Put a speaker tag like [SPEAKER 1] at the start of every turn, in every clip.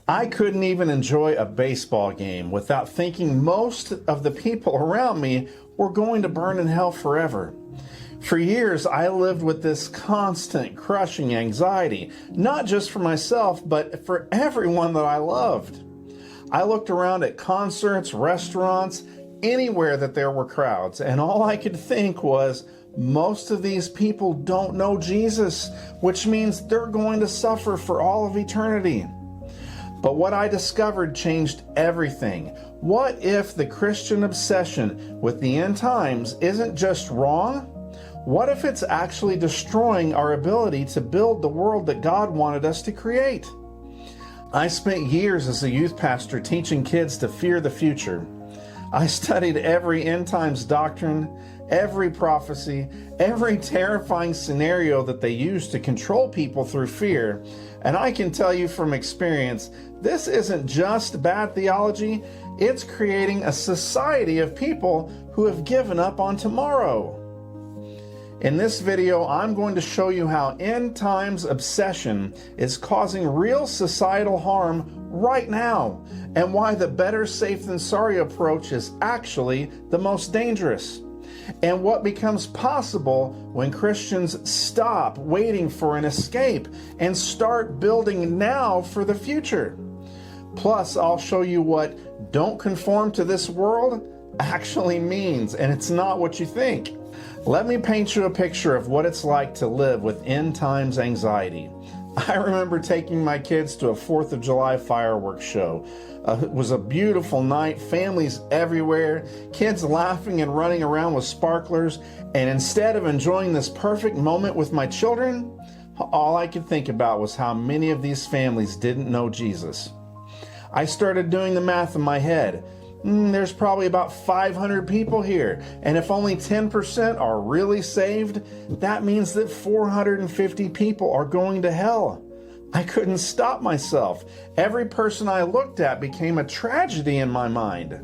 [SPEAKER 1] I couldn't even enjoy a baseball game without thinking most of the people around me were going to burn in hell forever. For years, I lived with this constant, crushing anxiety, not just for myself, but for everyone that I loved. I looked around at concerts, restaurants, anywhere that there were crowds, and all I could think was, most of these people don't know Jesus, which means they're going to suffer for all of eternity. But what I discovered changed everything. What if the Christian obsession with the end times isn't just wrong? What if it's actually destroying our ability to build the world that God wanted us to create? I spent years as a youth pastor teaching kids to fear the future. I studied every end times doctrine, every prophecy, every terrifying scenario that they use to control people through fear. And I can tell you from experience, this isn't just bad theology, it's creating a society of people who have given up on tomorrow. In this video, I'm going to show you how end times obsession is causing real societal harm right now, and why the better safe than sorry approach is actually the most dangerous, and what becomes possible when Christians stop waiting for an escape and start building now for the future. Plus, I'll show you what "don't conform to this world" actually means, and it's not what you think. Let me paint you a picture of what it's like to live with end times anxiety. I remember taking my kids to a 4th of July fireworks show. It was a beautiful night, families everywhere, kids laughing and running around with sparklers, and instead of enjoying this perfect moment with my children, all I could think about was how many of these families didn't know Jesus. I started doing the math in my head. There's probably about 500 people here, and if only 10% are really saved, that means that 450 people are going to hell. I couldn't stop myself. Every person I looked at became a tragedy in my mind.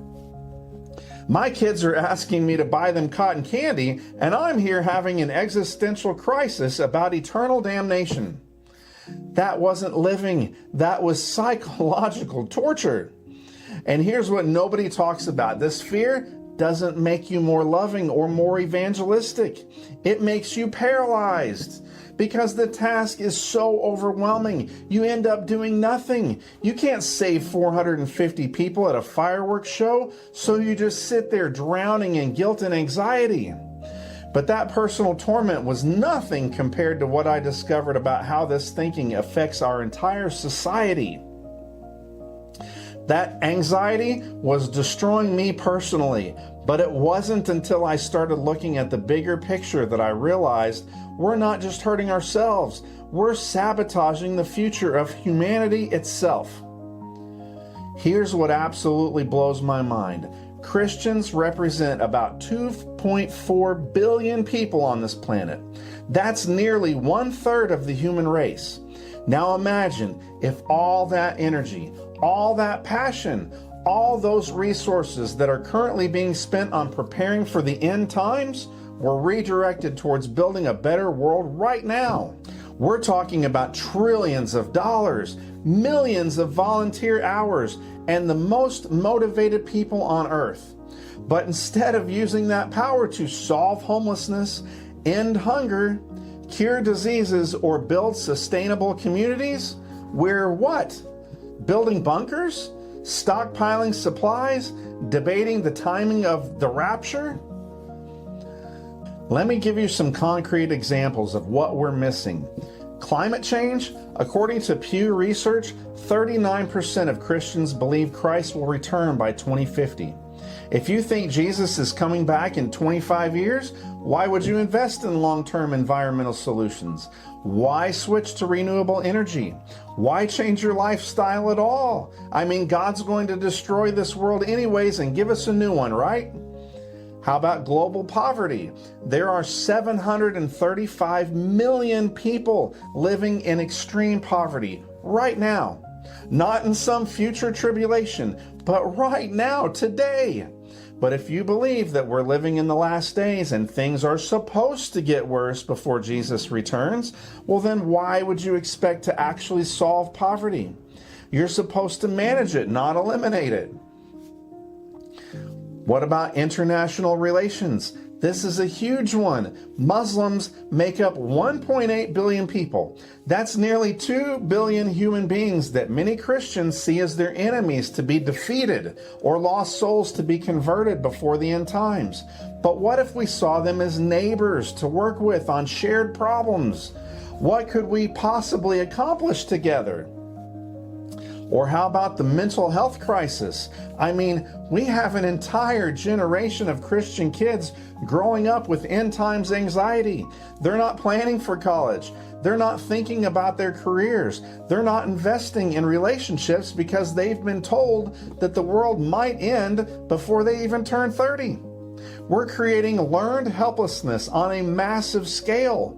[SPEAKER 1] My kids are asking me to buy them cotton candy, and I'm here having an existential crisis about eternal damnation. That wasn't living, that was psychological torture. And here's what nobody talks about. This fear doesn't make you more loving or more evangelistic. It makes you paralyzed because the task is so overwhelming. You end up doing nothing. You can't save 450 people at a fireworks show, so you just sit there drowning in guilt and anxiety. But that personal torment was nothing compared to what I discovered about how this thinking affects our entire society. That anxiety was destroying me personally, but it wasn't until I started looking at the bigger picture that I realized we're not just hurting ourselves, we're sabotaging the future of humanity itself. Here's what absolutely blows my mind. Christians represent about 2.4 billion people on this planet. That's nearly 1/3 of the human race. Now imagine if all that energy, all that passion, all those resources that are currently being spent on preparing for the end times were redirected towards building a better world right now. We're talking about trillions of dollars, millions of volunteer hours, and the most motivated people on earth. But instead of using that power to solve homelessness, end hunger, cure diseases, or build sustainable communities, we're what? Building bunkers? Stockpiling supplies? Debating the timing of the rapture? Let me give you some concrete examples of what we're missing. Climate change? According to Pew Research, 39% of Christians believe Christ will return by 2050. If you think Jesus is coming back in 25 years, why would you invest in long-term environmental solutions? Why switch to renewable energy? Why change your lifestyle at all? I mean, God's going to destroy this world anyways and give us a new one, right? How about global poverty? There are 735 million people living in extreme poverty right now. Not in some future tribulation, but right now, today. But if you believe that we're living in the last days and things are supposed to get worse before Jesus returns, well then why would you expect to actually solve poverty? You're supposed to manage it, not eliminate it. What about international relations? This is a huge one. Muslims make up 1.8 billion people. That's nearly 2 billion human beings that many Christians see as their enemies to be defeated or lost souls to be converted before the end times. But what if we saw them as neighbors to work with on shared problems? What could we possibly accomplish together? Or how about the mental health crisis? I mean, we have an entire generation of Christian kids growing up with end times anxiety. They're not planning for college. They're not thinking about their careers. They're not investing in relationships because they've been told that the world might end before they even turn 30. We're creating learned helplessness on a massive scale.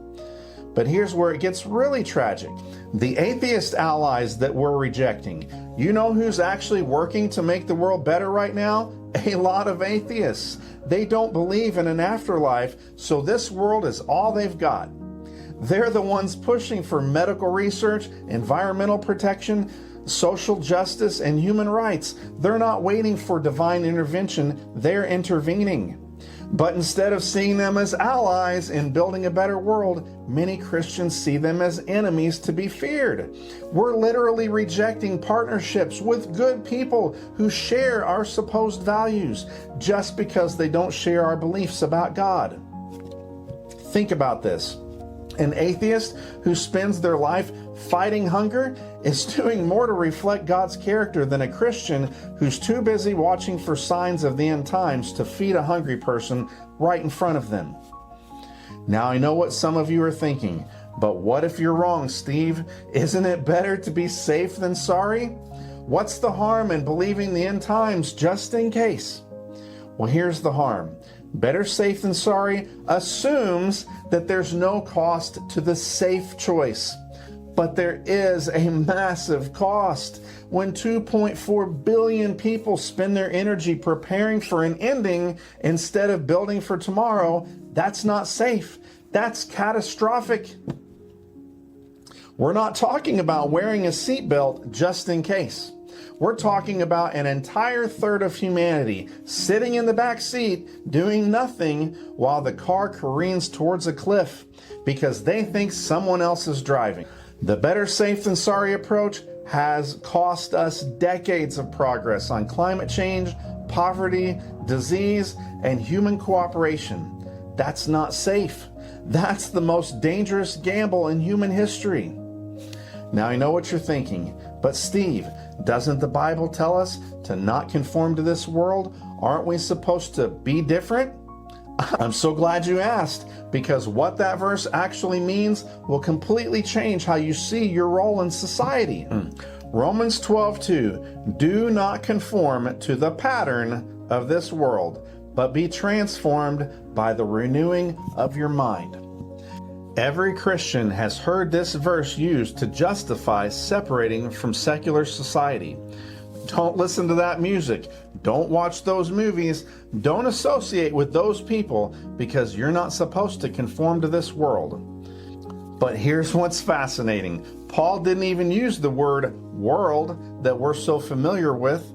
[SPEAKER 1] But here's where it gets really tragic. The atheist allies that we're rejecting, you know who's actually working to make the world better right now? A lot of atheists. They don't believe in an afterlife, so this world is all they've got. They're the ones pushing for medical research, environmental protection, social justice, and human rights. They're not waiting for divine intervention, they're intervening. But instead of seeing them as allies in building a better world, many Christians see them as enemies to be feared. We're literally rejecting partnerships with good people who share our supposed values just because they don't share our beliefs about God. Think about this. An atheist who spends their life fighting hunger is doing more to reflect God's character than a Christian who's too busy watching for signs of the end times to feed a hungry person right in front of them. Now I know what some of you are thinking, but what if you're wrong, Steve? Isn't it better to be safe than sorry? What's the harm in believing the end times just in case? Well, here's the harm. Better safe than sorry assumes that there's no cost to the safe choice. But there is a massive cost. When 2.4 billion people spend their energy preparing for an ending instead of building for tomorrow, that's not safe. That's catastrophic. We're not talking about wearing a seatbelt just in case. We're talking about an entire third of humanity sitting in the back seat doing nothing while the car careens towards a cliff because they think someone else is driving. The better safe than sorry approach has cost us decades of progress on climate change, poverty, disease, and human cooperation. That's not safe. That's the most dangerous gamble in human history. Now I know what you're thinking, but Steve, doesn't the Bible tell us to not conform to this world? Aren't we supposed to be different? I'm so glad you asked, because what that verse actually means will completely change how you see your role in society. Romans 12:2, do not conform to the pattern of this world, but be transformed by the renewing of your mind. Every Christian has heard this verse used to justify separating from secular society. Don't listen to that music. Don't watch those movies. Don't associate with those people because you're not supposed to conform to this world. But here's what's fascinating. Paul didn't even use the word world that we're so familiar with.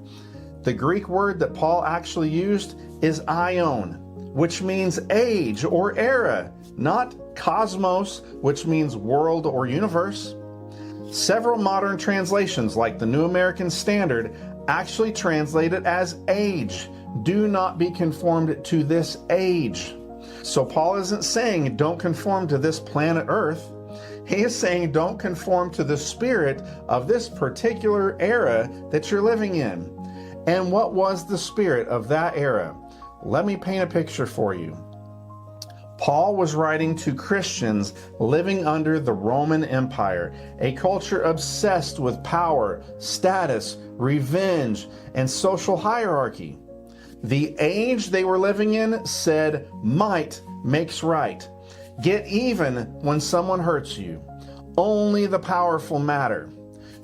[SPEAKER 1] The Greek word that Paul actually used is aion, which means age or era, not cosmos, which means world or universe. Several modern translations, like the New American Standard, actually translate it as age. Do not be conformed to this age. So Paul isn't saying don't conform to this planet Earth. He is saying don't conform to the spirit of this particular era that you're living in. And what was the spirit of that era? Let me paint a picture for you. Paul was writing to Christians living under the Roman Empire, a culture obsessed with power, status, revenge, and social hierarchy. The age they were living in said might makes right. Get even when someone hurts you. Only the powerful matter.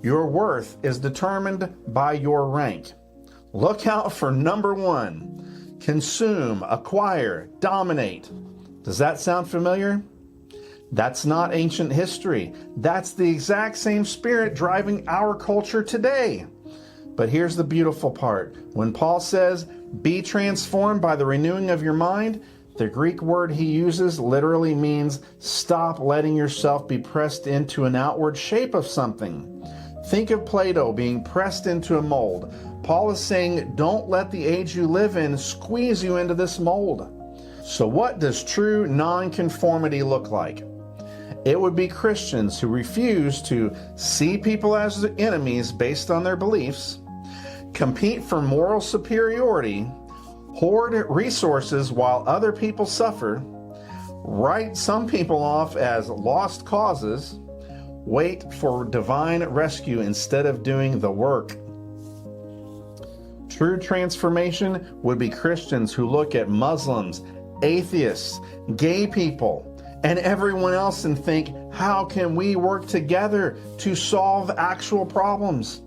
[SPEAKER 1] Your worth is determined by your rank. Look out for number one. Consume, acquire, dominate. Does that sound familiar? That's not ancient history. That's the exact same spirit driving our culture today. But here's the beautiful part. When Paul says, be transformed by the renewing of your mind, the Greek word he uses literally means stop letting yourself be pressed into an outward shape of something. Think of Play-Doh being pressed into a mold. Paul is saying, don't let the age you live in squeeze you into this mold. So what does true nonconformity look like? It would be Christians who refuse to see people as enemies based on their beliefs, compete for moral superiority, hoard resources while other people suffer, write some people off as lost causes, wait for divine rescue instead of doing the work. True transformation would be Christians who look at Muslims, atheists, gay people, and everyone else and think, how can we work together to solve actual problems?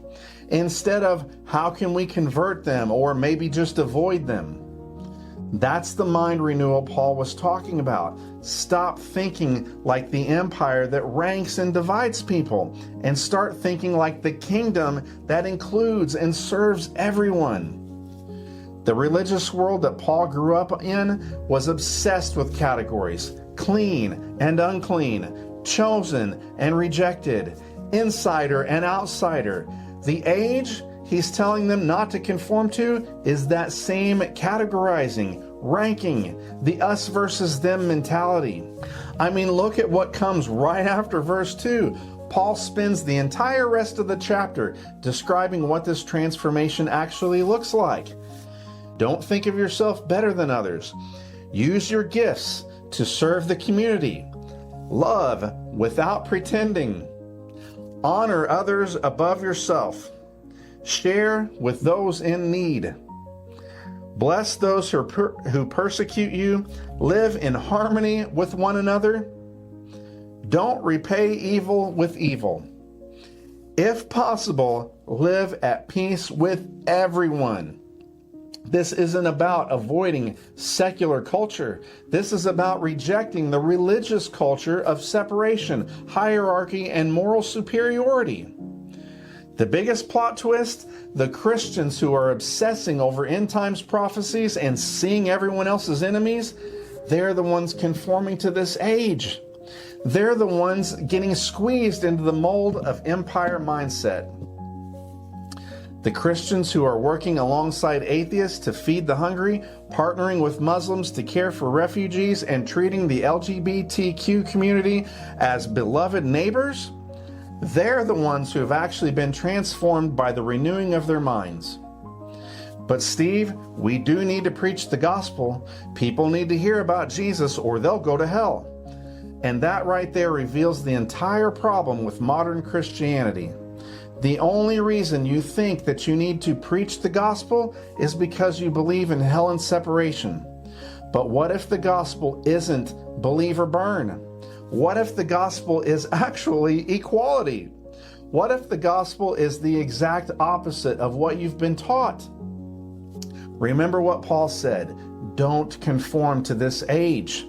[SPEAKER 1] Instead of, how can we convert them or maybe just avoid them? That's the mind renewal Paul was talking about. Stop thinking like the empire that ranks and divides people, and start thinking like the kingdom that includes and serves everyone. The religious world that Paul grew up in was obsessed with categories: clean and unclean, chosen and rejected, insider and outsider. The age he's telling them not to conform to is that same categorizing, ranking, the us versus them mentality. I mean, look at what comes right after verse 2. Paul spends the entire rest of the chapter describing what this transformation actually looks like. Don't think of yourself better than others. Use your gifts to serve the community. Love without pretending. Honor others above yourself. Share with those in need. Bless those who persecute you. Live in harmony with one another. Don't repay evil with evil. If possible, live at peace with everyone. This isn't about avoiding secular culture. This is about rejecting the religious culture of separation, hierarchy, and moral superiority. The biggest plot twist, the Christians who are obsessing over end times prophecies and seeing everyone else as enemies, they're the ones conforming to this age. They're the ones getting squeezed into the mold of empire mindset. The Christians who are working alongside atheists to feed the hungry, partnering with Muslims to care for refugees, and treating the LGBTQ community as beloved neighbors, they're the ones who have actually been transformed by the renewing of their minds. But Steve, we do need to preach the gospel. People need to hear about Jesus or they'll go to hell. And that right there reveals the entire problem with modern Christianity. The only reason you think that you need to preach the gospel is because you believe in hell and separation. But what if the gospel isn't believe or burn? What if the gospel is actually equality? What if the gospel is the exact opposite of what you've been taught? Remember what Paul said, don't conform to this age.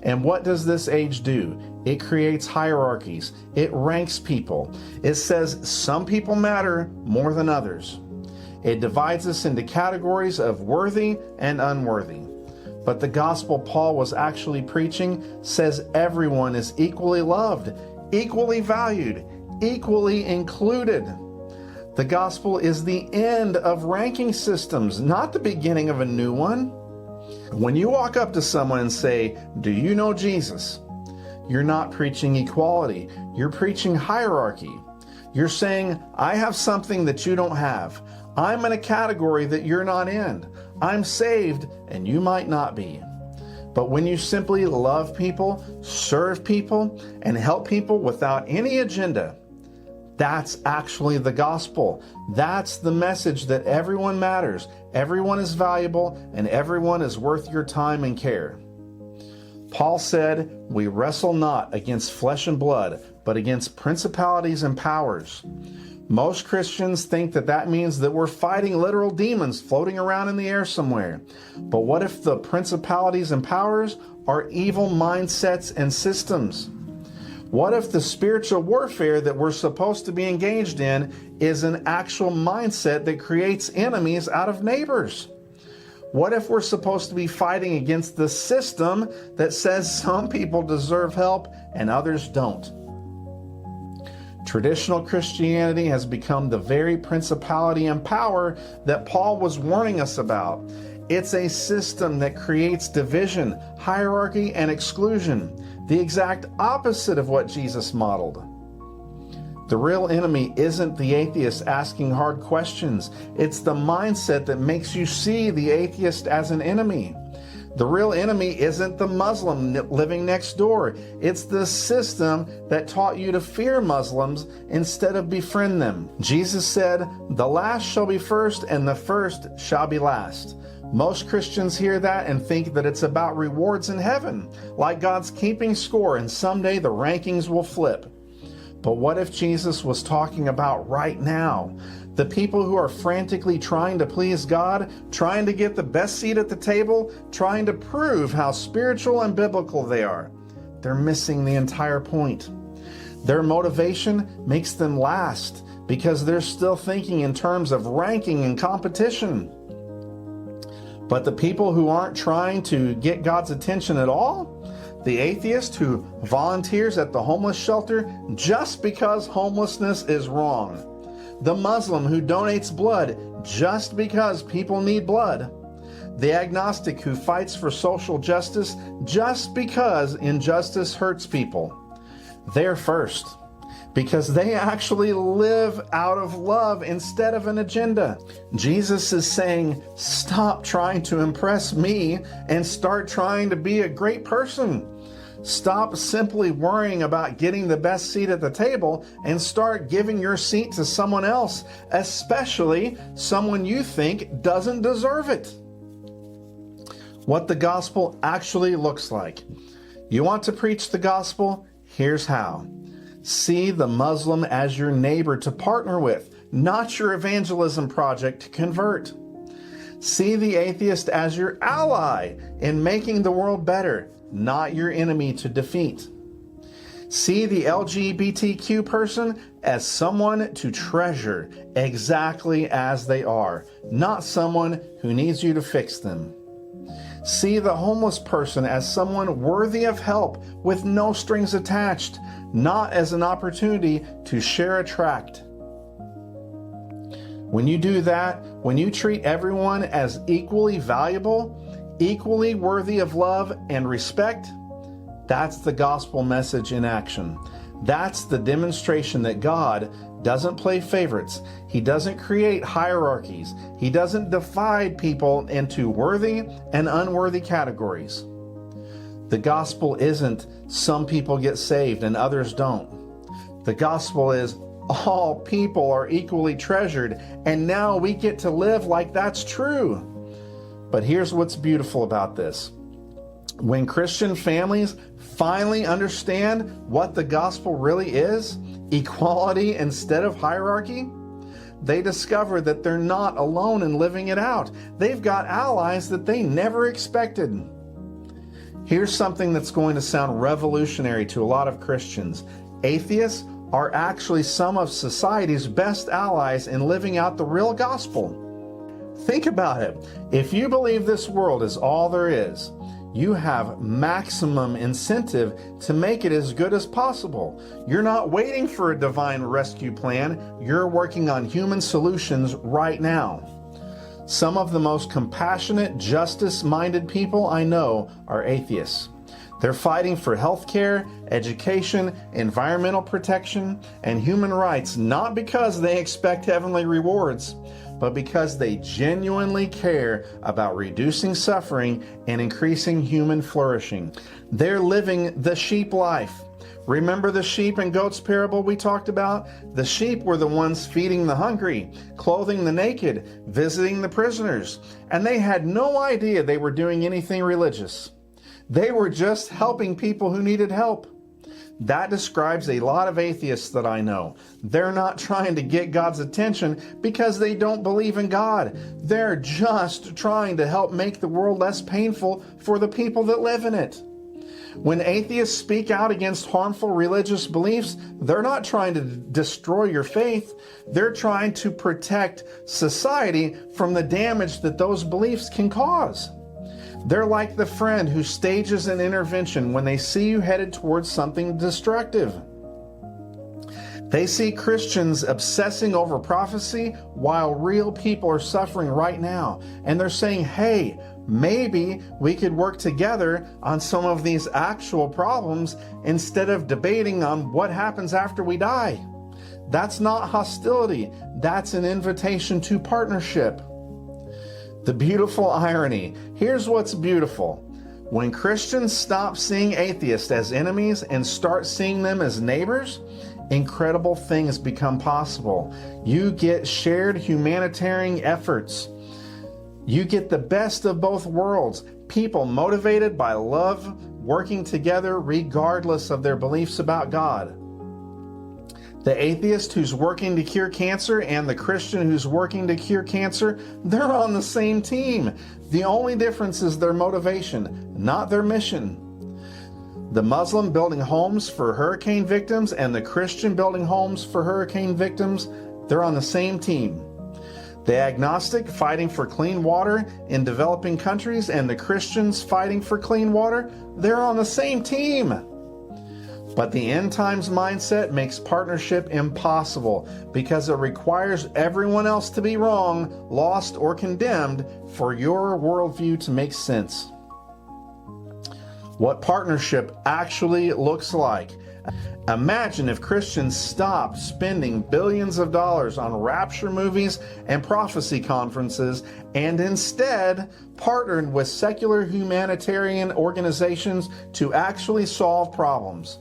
[SPEAKER 1] And what does this age do? It creates hierarchies. It ranks people. It says some people matter more than others. It divides us into categories of worthy and unworthy. But the gospel Paul was actually preaching says everyone is equally loved, equally valued, equally included. The gospel is the end of ranking systems, not the beginning of a new one. When you walk up to someone and say, "Do you know Jesus?" you're not preaching equality. You're preaching hierarchy. You're saying, I have something that you don't have. I'm in a category that you're not in. I'm saved and you might not be. But when you simply love people, serve people, and help people without any agenda, that's actually the gospel. That's the message that everyone matters, everyone is valuable, and everyone is worth your time and care. Paul said, we wrestle not against flesh and blood, but against principalities and powers. Most Christians think that that means that we're fighting literal demons floating around in the air somewhere. But what if the principalities and powers are evil mindsets and systems? What if the spiritual warfare that we're supposed to be engaged in is an actual mindset that creates enemies out of neighbors? What if we're supposed to be fighting against the system that says some people deserve help and others don't? Traditional Christianity has become the very principality and power that Paul was warning us about. It's a system that creates division, hierarchy, and exclusion, the exact opposite of what Jesus modeled. The real enemy isn't the atheist asking hard questions. It's the mindset that makes you see the atheist as an enemy. The real enemy isn't the Muslim living next door. It's the system that taught you to fear Muslims instead of befriend them. Jesus said, "The last shall be first, and the first shall be last." Most Christians hear that and think that it's about rewards in heaven, like God's keeping score and someday the rankings will flip. But what if Jesus was talking about right now? The people who are frantically trying to please God, trying to get the best seat at the table, trying to prove how spiritual and biblical they are. They're missing the entire point. Their motivation makes them last because they're still thinking in terms of ranking and competition. But the people who aren't trying to get God's attention at all, the atheist who volunteers at the homeless shelter just because homelessness is wrong, the Muslim who donates blood just because people need blood, the agnostic who fights for social justice just because injustice hurts people, they're first. Because they actually live out of love instead of an agenda. Jesus is saying, stop trying to impress me and start trying to be a great person. Stop simply worrying about getting the best seat at the table and start giving your seat to someone else, especially someone you think doesn't deserve it. What the gospel actually looks like. You want to preach the gospel? Here's how. See the Muslim as your neighbor to partner with, not your evangelism project to convert. See the atheist as your ally in making the world better, not your enemy to defeat. See the LGBTQ person as someone to treasure exactly as they are, not someone who needs you to fix them. See the homeless person as someone worthy of help with no strings attached, not as an opportunity to share a tract. When you do that, when you treat everyone as equally valuable, equally worthy of love and respect, that's the gospel message in action. That's the demonstration that God doesn't play favorites. He doesn't create hierarchies. He doesn't divide people into worthy and unworthy categories. The gospel isn't some people get saved and others don't. The gospel is all people are equally treasured, and now we get to live like that's true. But here's what's beautiful about this. When Christian families finally understand what the gospel really is, equality instead of hierarchy, they discover that they're not alone in living it out. They've got allies that they never expected. Here's something that's going to sound revolutionary to a lot of Christians. Atheists are actually some of society's best allies in living out the real gospel. Think about it. If you believe this world is all there is, you have maximum incentive to make it as good as possible. You're not waiting for a divine rescue plan. You're working on human solutions right now. Some of the most compassionate, justice-minded people I know are atheists. They're fighting for healthcare, education, environmental protection, and human rights, not because they expect heavenly rewards, but because they genuinely care about reducing suffering and increasing human flourishing. They're living the sheep life. Remember the sheep and goats parable we talked about? The sheep were the ones feeding the hungry, clothing the naked, visiting the prisoners, and they had no idea they were doing anything religious. They were just helping people who needed help. That describes a lot of atheists that I know. They're not trying to get God's attention because they don't believe in God. They're just trying to help make the world less painful for the people that live in it. When atheists speak out against harmful religious beliefs, they're not trying to destroy your faith. They're trying to protect society from the damage that those beliefs can cause. They're like the friend who stages an intervention when they see you headed towards something destructive. They see Christians obsessing over prophecy while real people are suffering right now. And they're saying, hey, maybe we could work together on some of these actual problems instead of debating on what happens after we die. That's not hostility. That's an invitation to partnership. The beautiful irony. Here's what's beautiful. When Christians stop seeing atheists as enemies and start seeing them as neighbors, incredible things become possible. You get shared humanitarian efforts. You get the best of both worlds. People motivated by love, working together regardless of their beliefs about God. The atheist who's working to cure cancer and the Christian who's working to cure cancer, they're on the same team. The only difference is their motivation, not their mission. The Muslim building homes for hurricane victims and the Christian building homes for hurricane victims, they're on the same team. The agnostic fighting for clean water in developing countries and the Christians fighting for clean water, they're on the same team. But the end times mindset makes partnership impossible because it requires everyone else to be wrong, lost, or condemned for your worldview to make sense. What partnership actually looks like. Imagine if Christians stopped spending billions of dollars on rapture movies and prophecy conferences and instead partnered with secular humanitarian organizations to actually solve problems.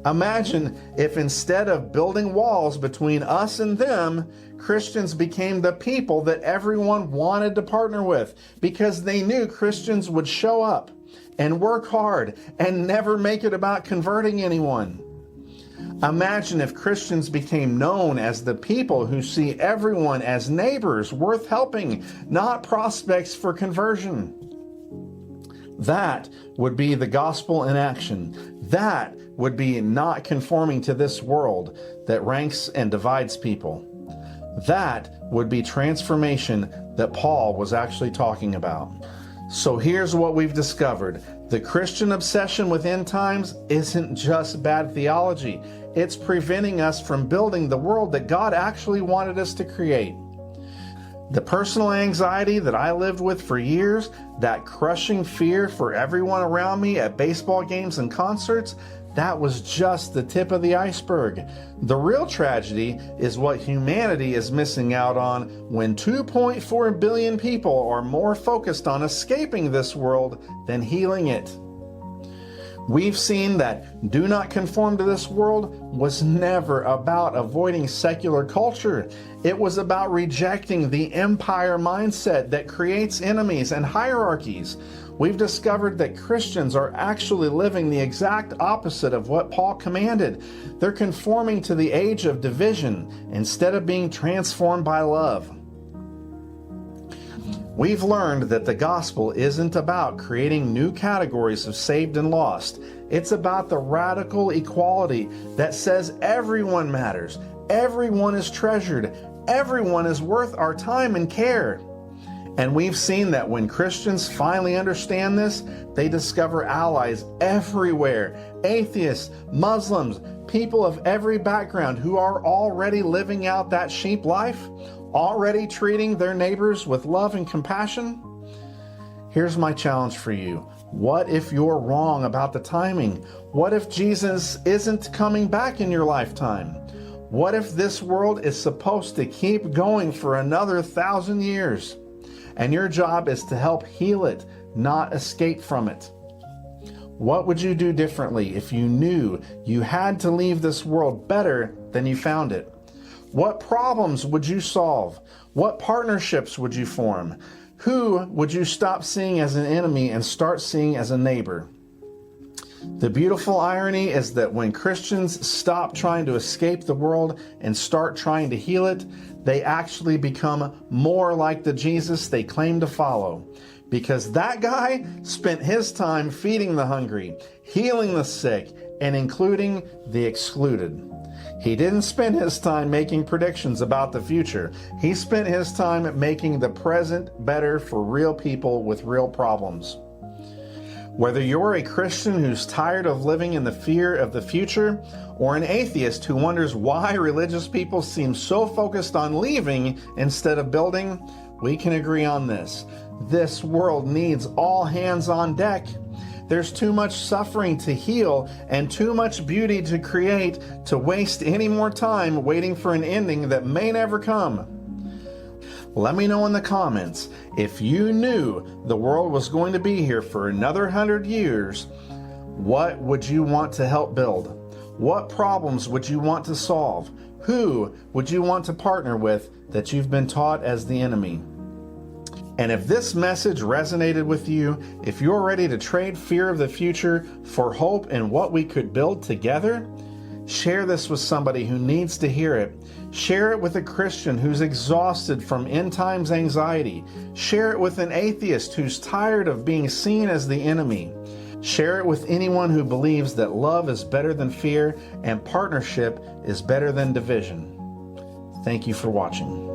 [SPEAKER 1] Imagine if instead of building walls between us and them, Christians became the people that everyone wanted to partner with because they knew Christians would show up and work hard and never make it about converting anyone. Imagine if Christians became known as the people who see everyone as neighbors worth helping, not prospects for conversion. That would be the gospel in action. That would be not conforming to this world that ranks and divides people. That would be transformation that Paul was actually talking about. So here's what we've discovered. The Christian obsession with end times isn't just bad theology. It's preventing us from building the world that God actually wanted us to create. The personal anxiety that I lived with for years, that crushing fear for everyone around me at baseball games and concerts, that was just the tip of the iceberg. The real tragedy is what humanity is missing out on when 2.4 billion people are more focused on escaping this world than healing it. We've seen that do not conform to this world was never about avoiding secular culture. It was about rejecting the empire mindset that creates enemies and hierarchies. We've discovered that Christians are actually living the exact opposite of what Paul commanded. They're conforming to the age of division instead of being transformed by love. We've learned that the gospel isn't about creating new categories of saved and lost. It's about the radical equality that says everyone matters, everyone is treasured, everyone is worth our time and care. And we've seen that when Christians finally understand this, they discover allies everywhere. Atheists, Muslims, people of every background who are already living out that sheep life, already treating their neighbors with love and compassion. Here's my challenge for you. What if you're wrong about the timing? What if Jesus isn't coming back in your lifetime? What if this world is supposed to keep going for another 1,000 years? And your job is to help heal it, not escape from it. What would you do differently if you knew you had to leave this world better than you found it? What problems would you solve? What partnerships would you form? Who would you stop seeing as an enemy and start seeing as a neighbor? The beautiful irony is that when Christians stop trying to escape the world and start trying to heal it, they actually become more like the Jesus they claim to follow. because that guy spent his time feeding the hungry, healing the sick, and including the excluded. He didn't spend his time making predictions about the future. He spent his time making the present better for real people with real problems. Whether you're a Christian who's tired of living in the fear of the future, or an atheist who wonders why religious people seem so focused on leaving instead of building, we can agree on this. This world needs all hands on deck. There's too much suffering to heal and too much beauty to create to waste any more time waiting for an ending that may never come. Let me know in the comments, if you knew the world was going to be here for another 100 years, what would you want to help build? What problems would you want to solve? Who would you want to partner with that you've been taught as the enemy? And if this message resonated with you, if you're ready to trade fear of the future for hope in what we could build together, share this with somebody who needs to hear it. Share it with a Christian who's exhausted from end times anxiety. Share it with an atheist who's tired of being seen as the enemy. Share it with anyone who believes that love is better than fear and partnership is better than division. Thank you for watching.